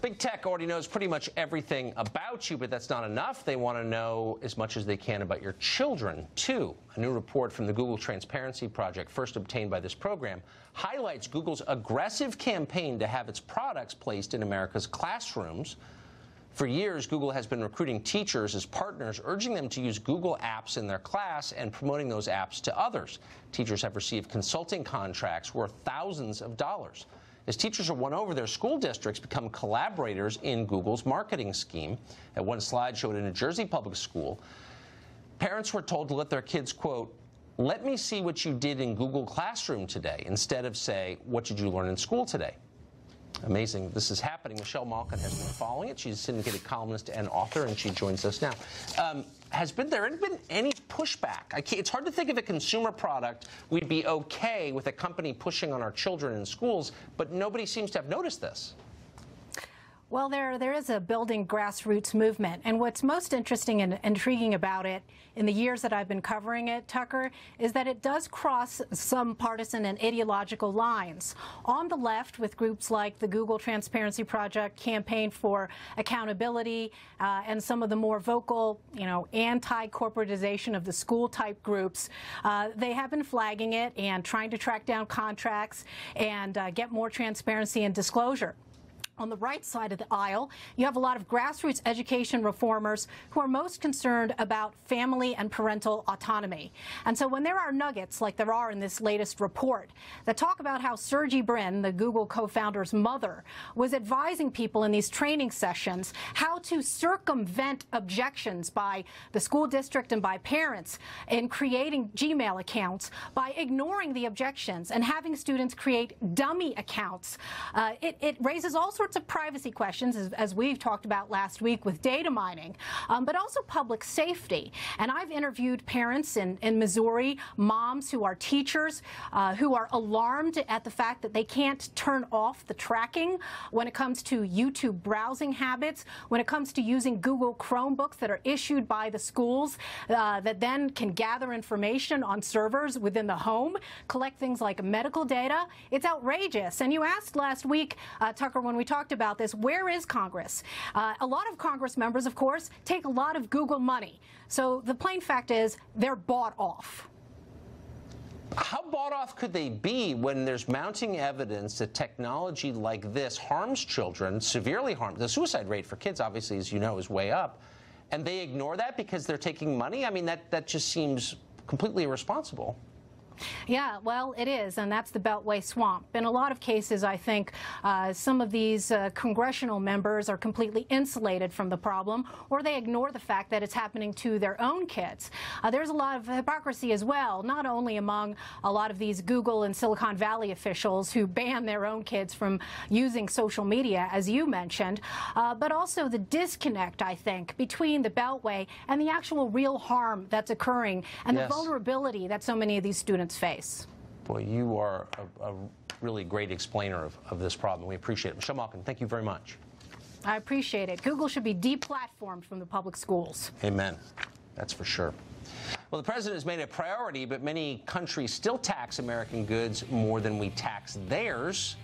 Big tech already knows pretty much everything about you, but that's not enough. They want to know as much as they can about your children, too. A new report from the Google Transparency Project, first obtained by this program, highlights Google's aggressive campaign to have its products placed in America's classrooms. For years, Google has been recruiting teachers as partners, urging them to use Google apps in their class and promoting those apps to others. Teachers have received consulting contracts worth thousands of dollars. As teachers are won over, their school districts become collaborators in Google's marketing scheme. At one slide showed a New Jersey public school, parents were told to let their kids, quote, "Let me see what you did in Google Classroom today," instead of say, "What did you learn in school today?" Amazing. This is happening. Michelle Malkin has been following it. She's a syndicated columnist and author, and she joins us now. Has there been any pushback? It's hard to think of a consumer product we'd be okay with a company pushing on our children in schools, but nobody seems to have noticed this. Well, there is a building grassroots movement, and what's most interesting and intriguing about it in the years that I've been covering it, Tucker, is that it does cross some partisan and ideological lines. On the left, with groups like the Google Transparency Project, Campaign for Accountability, and some of the more vocal, anti-corporatization of the school-type groups, they have been flagging it and trying to track down contracts and get more transparency and disclosure. On the right side of the aisle, you have a lot of grassroots education reformers who are most concerned about family and parental autonomy. And so when there are nuggets, like there are in this latest report, that talk about how Sergey Brin, the Google co-founder's mother, was advising people in these training sessions how to circumvent objections by the school district and by parents in creating Gmail accounts, by ignoring the objections and having students create dummy accounts, it raises all sorts of privacy questions, as we've talked about last week with data mining, but also public safety. And I've interviewed parents in Missouri, moms who are teachers, who are alarmed at the fact that they can't turn off the tracking when it comes to YouTube browsing habits, when it comes to using Google Chromebooks that are issued by the schools that then can gather information on servers within the home, collect things like medical data. It's outrageous. And you asked last week, Tucker, when we talked about this, where is Congress? A lot of Congress members, of course, take a lot of Google money. So the plain fact is they're bought off. How bought off could they be when there's mounting evidence that technology like this harms children, severely harms? The suicide rate for kids, obviously, as you know, is way up. And they ignore that because they're taking money? I mean, that just seems completely irresponsible. Yeah, well, it is, and that's the Beltway swamp. In a lot of cases, I think some of these congressional members are completely insulated from the problem, or they ignore the fact that it's happening to their own kids. There's a lot of hypocrisy as well, not only among a lot of these Google and Silicon Valley officials who ban their own kids from using social media, as you mentioned, but also the disconnect, I think, between the Beltway and the actual real harm that's occurring and the vulnerability that so many of these students face. Boy, you are a really great explainer of this problem. We appreciate it. Michelle Malkin, thank you very much. I appreciate it. Google should be deplatformed from the public schools. Amen. That's for sure. Well, the president has made it a priority, but many countries still tax American goods more than we tax theirs.